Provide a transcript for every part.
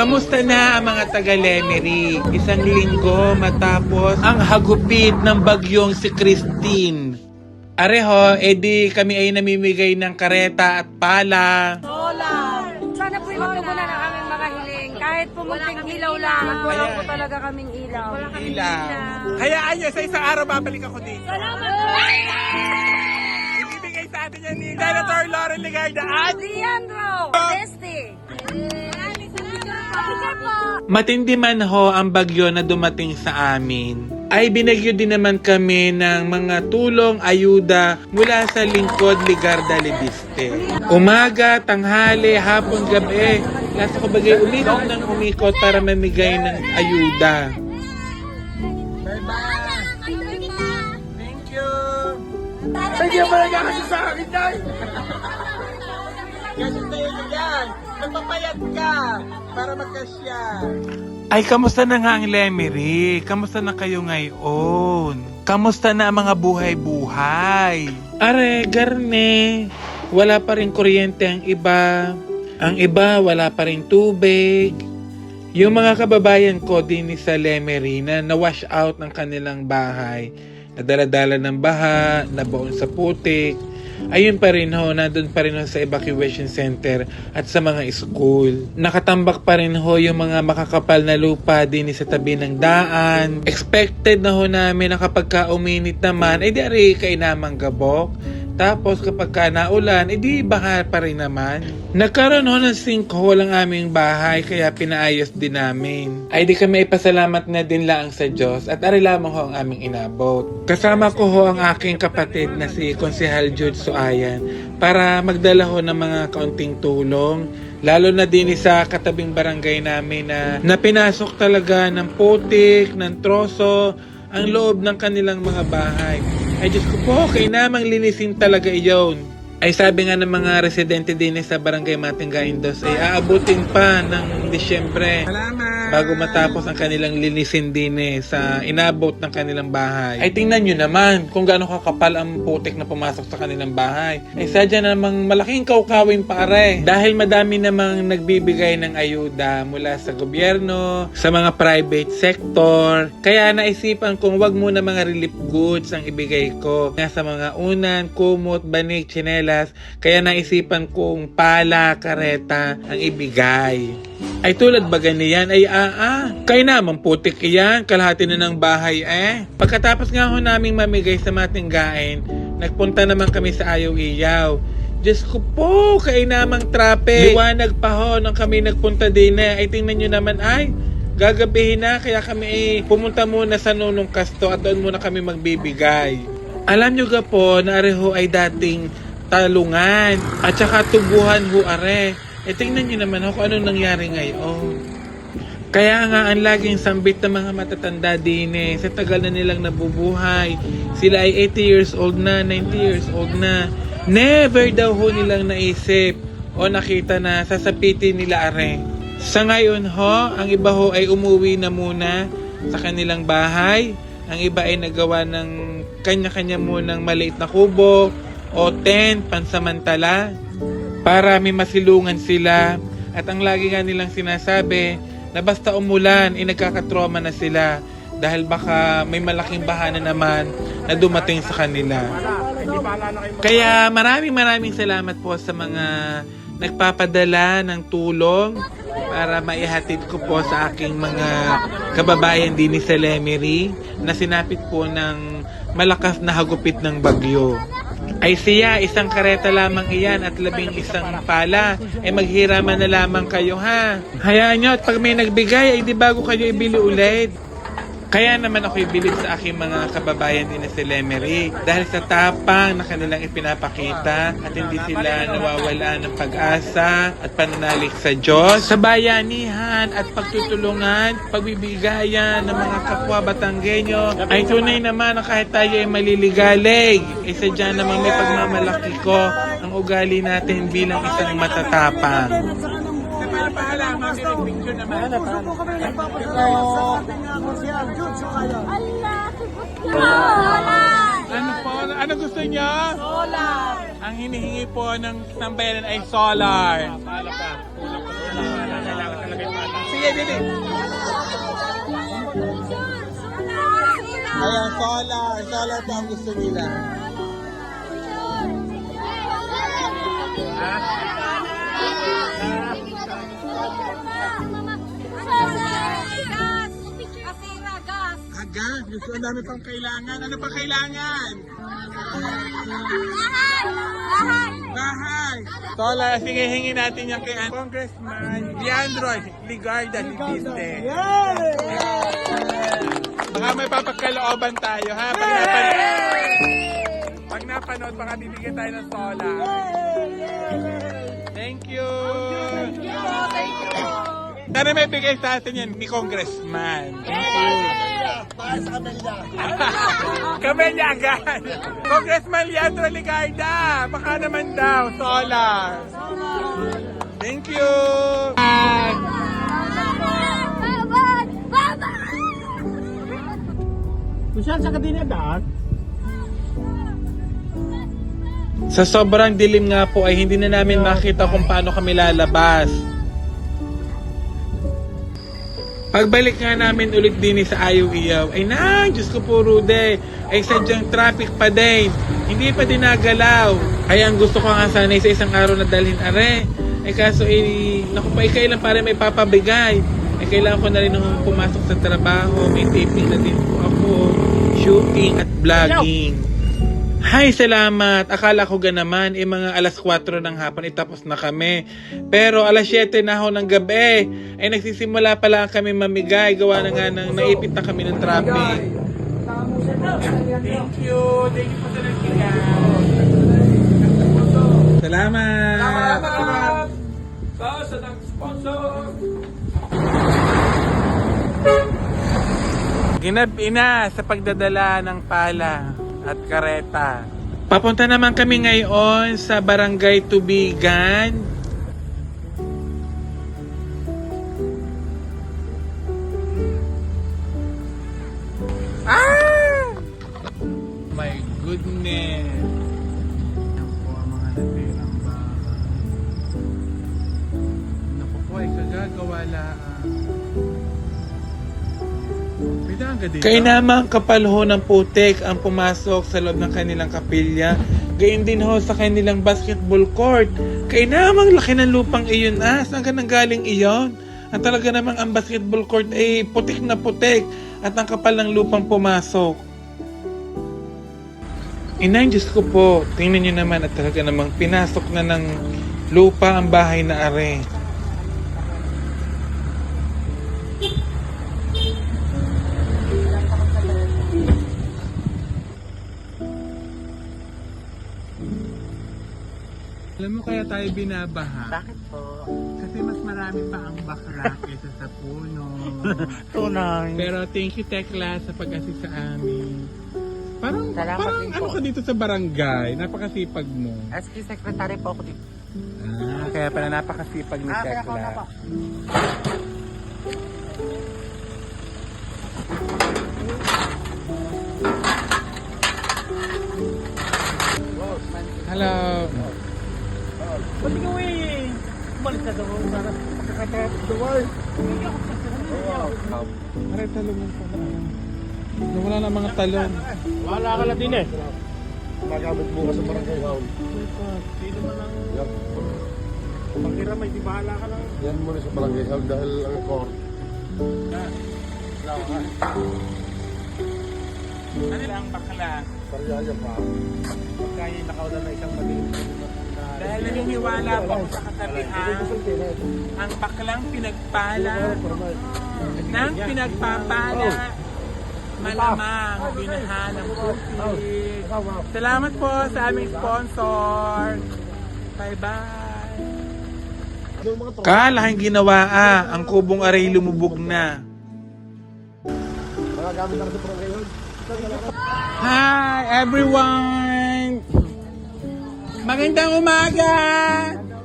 Kamusta na ang mga taga-Lemery? Isang linggo matapos ang hagupit ng bagyong si Christine. Areho, edi kami ay namimigay ng kareta at pala. Solar! Sana po matugunan ang aming mga hiling. Kahit pumunting ilaw lang at wala po talaga kaming ilaw. Ilaw. Hayaan niyo, sa isang araw babalik ako dito. Salamat po! Ibibigay sa atin yan ni Senator Lauren Legarda at Leandro! Modeste! matindi man ho ang bagyo na dumating sa amin, ay binagyo din naman kami ng mga tulong ayuda mula sa lingkod Legarda Libiste. Umaga, tanghali, hapon, gabi, nasa kubagay umikot ng umikot para mamigay ng ayuda. Thank you! Thank you pala nga kasi sa akin, Day! Kasi tayo nyo yan! Magpapayat ka para magkasya. Ay, kamusta na nga ang Lemery? Kamusta na kayo ngayon? Kamusta na ang mga buhay-buhay? Are, garne. Wala pa rin kuryente ang iba. Ang iba, wala pa rin tubig. Yung mga kababayan ko din sa Lemery na na-wash out ng kanilang bahay, nadala-dala ng baha, nabaon sa putik, ayun pa rin ho, nandun pa rin ho sa evacuation center at sa mga school. Nakatambak pa rin ho yung mga makakapal na lupa din sa tabi ng daan. Expected na ho namin na kapag ka uminit naman, ay di ari kainamang gabok. Tapos kapag ka naulan, edi baha pa rin naman. Nagkaroon ho ng sinkhole ang aming bahay kaya pinaayos din namin. Ay di kami ipasalamat na din lang sa Diyos at ari lamang ho ang aming inabot. Kasama ko ho ang aking kapatid na si Konsehal Jude Suayan para magdala ho ng mga kaunting tulong. Lalo na din sa katabing barangay namin na pinasok talaga ng putik, ng troso, ang loob ng kanilang mga bahay. Ay Diyos ko po, kainamang linisin talaga iyon. Ay sabi nga ng mga residente din sa barangay Matinggain Dos ay aabutin pa ng Disyembre. Salamat! Bago matapos ang kanilang linisin din sa inabot ng kanilang bahay. Ay tingnan nyo naman kung gaano kakapal ang putik na pumasok sa kanilang bahay. Ay sadya namang malaking kaukawin pare. Dahil madami namang nagbibigay ng ayuda mula sa gobyerno, sa mga private sector. Kaya naisipan kong wag muna mga relief goods ang ibigay ko. Nga sa mga unan, kumot, banig, tsinelas. Kaya naisipan kong pala, kareta ang ibigay. Ay tulad ba ganiyan? Ay kaya naman putik yan, kalahati na ng bahay Pagkatapos nga ho naming mamigay sa Matinggain, nagpunta naman kami sa Ayaw-Iyaw. Diyos ko po, kainamang traffic. Liwanag pa ho nang kami nagpunta din Ay tingnan nyo naman gagabihin na kaya kami pumunta muna sa Nunong Casto at doon muna kami magbibigay. Alam nyo ga po na areho ay dating talungan at saka tubuhan ho are. Tingnan nyo naman kung anong nangyari ngayon. Kaya nga ang laging sambit ng mga matatanda din sa tagal na nilang nabubuhay. Sila ay 80 years old na, 90 years old na. Never daw ho nilang naisip o nakita na sasapitin nila are. Sa ngayon ho, ang iba ho ay umuwi na muna sa kanilang bahay. Ang iba ay nagawa ng kanya-kanya munang maliit na kubo o tent pansamantala para may masilungan sila. At ang lagi nga nilang sinasabi na basta umulan, nagkakatroma na sila dahil baka may malaking bahana naman na dumating sa kanila. Kaya maraming salamat po sa mga nagpapadala ng tulong para maihatid ko po sa aking mga kababayan din sa Lemery na sinapit po ng malakas na hagupit ng bagyo. Ay siya, isang kareta lamang iyan at 11 pala. Ay maghiraman na lamang kayo Hayaan nyo at pag may nagbigay ay di bago kayo ibili ulit. Kaya naman ako ibilib sa aking mga kababayan din sa Lemery dahil sa tapang na kanilang ipinapakita at hindi sila nawawala ng pag-asa at pananalig sa Diyos. Sa bayanihan at pagtutulungan, pagbibigayan ng mga kapwa Batanggenyo ay tunay naman na kahit tayo ay maliligalig, ay sadya namang may pagmamalaki ko ang ugali natin bilang isang matatapang. Ano po? Ano gusto niyo? Solar! Ang hinihingi po ng bayaran ay solar. Sige, dili. Ayan, solar. Solar po ang gusto nila. Gas. Gusto, ang dami pang kailangan. Ano pa kailangan? Bahay. Solar, sige, hingin natin yan kay Congressman Leandro Ligarda Libiste. Baka may papagkalooban tayo, ha? Pag napanood, baka bibigyan tayo ng solar. Thank you. Sana may bigay sa atin yan ni Congressman. Para sa Camellia. Camellia agad. Congressman Leandro Ligarda. Baka naman daw, solar. Thank you. Kung saan sa kadina daan? Sa sobrang dilim nga po ay hindi na namin makita kung paano kami lalabas. Pagbalik nga namin ulit din sa Ayaw-Iyaw, ay Diyos ko po Rude, ay sadyang traffic pa din. Hindi pa din nagalaw. Ay ang gusto ko nga sana sa isang araw na dalhin are. Ay kaso naku pa kailan para may papabigay. Ay kailangan ko na rin nung pumasok sa trabaho. May taping na din po ako. Shooting at vlogging. Hay, salamat. Akala ko naman, mga alas 4 ng hapon, tapos na kami. Pero alas 7 na ho ng gabi, ay nagsisimula pa lang kami mamigay. Gawa na nga ng naipit na kami ng traffic. Thank you. Thank you po sa nagbigay. Salamat. Salamat. Sa nag-sponsor. Ginabi na sa pagdadala ng pala at kareta. Papunta naman kami ngayon sa Barangay Tubigan. My goodness. Yan po ang mga natirang bahay. Naku po ay kagagawa lang. Kaya naman kapal ho ng putik ang pumasok sa loob ng kanilang kapilya. Gayun din ho sa kanilang basketball court. Kaya namang laki ng lupang iyon. Saan ka nang galing iyon? Ang talaga namang ang basketball court ay putik na putik at ang kapal ng lupang pumasok. Inay, Diyos ko po, tingnan nyo naman at talaga namang pinasok na ng lupa ang bahay na are. Alam mo kaya tayo binabaha? Bakit po? Kasi mas marami pa ang bakla kaysa sa puno. Tunay. Pero thank you Tekla sa pag-assist sa amin. Parang Salamat din ano po. ka dito sa barangay? Napakasipag mo. As secretary po ako dito. Kaya pala napakasipag ni Kaya Tekla. na po. Hello. Pati ko umalis na daw para makakatapos daw. Aray, talong mo pala. Wala na mga talong. Wala ka na din eh. Magamit bukas sa barangay hall. Hindi naman ang... Panghiramay, di bahala ka lang. Yan muna sa barangay hall dahil ang court. Ano lang bakla? Paryaya pa. Pagkaya nakawala na isang maliit. Dahil naniniwala po ako sa katabihan, ang baklang pinagpala ng pinagpapala, malamang binahan ng putik. Salamat po sa aming sponsor. Bye-bye. Kalaking ginawa ang kubong aray lumubog na. Magagamit na sa barangay hall. Hi everyone! Magandang umaga!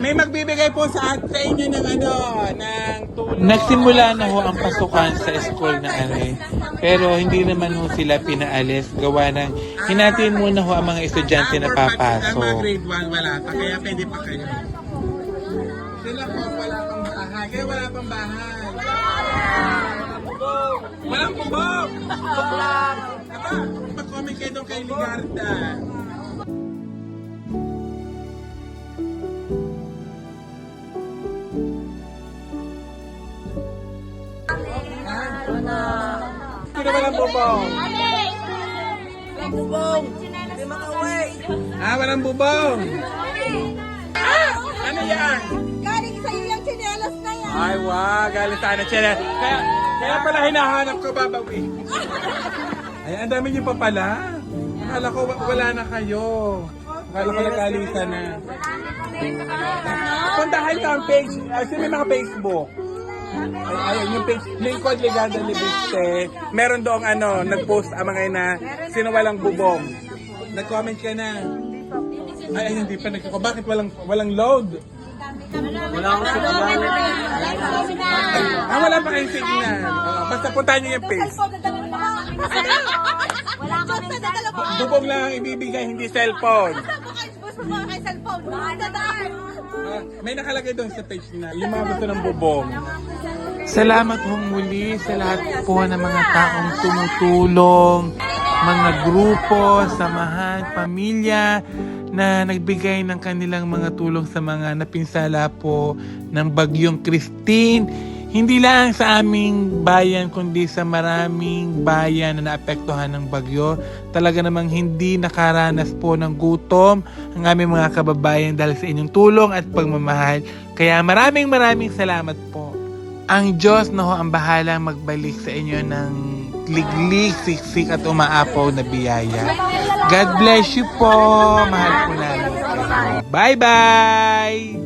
May magbibigay po sa inyo ng tulong. Nagsimula na ho ang pasukan sa school na are. Pero hindi naman ho sila pinaalis. Gawa ng hinatiin muna ho ang mga estudyante na papasok. Mga grade 1 wala pa, kaya pwede pa kayo. Sila po wala pang bahay. Kaya wala pang bahay. kay Ligarda. Sino ba ng bubong? Bubong! Hindi makaway! Walang bubong. Ano yan? Galing sa iyo yung tsinelas na yan! Ay, wow, galing sa anak siya. Kaya pala hinahanap ko babawi. Ay, ang dami niyo pa pala. Akala ko wala na kayo. Akala ko nagkalisan na. Puntahan ka ang page. Kasi may mga Facebook. Ay, ayun, yung page, Lingkod Ligada Libiste. Meron doong nag-post ang mga na sino walang bubong. Nag-comment ka na. Ay, hindi pa nagko. Bakit walang load? Wala akong signal. Wala pa kayong signal. Basta puntahan niyo yung page. Wala kami cellphone! Bubong lang ang ibibigay, hindi cellphone. Gusto mo kay cellphone? May nakalagay doon sa page na yung mga gusto ng bubong. Salamat hong muli sa lahat po ng mga taong tumutulong, mga grupo, samahan, pamilya na nagbigay ng kanilang mga tulong sa mga napinsala po ng bagyong Christine. Hindi lang sa aming bayan kundi sa maraming bayan na naapektuhan ng bagyo. Talaga namang hindi nakaranas po ng gutom ang aming mga kababayan dahil sa inyong tulong at pagmamahal. Kaya maraming salamat po. Ang Diyos na ho ang bahalang magbalik sa inyo ng liglig, siksik at umaapaw na biyaya. God bless you po. Mahal po namin. Bye-bye!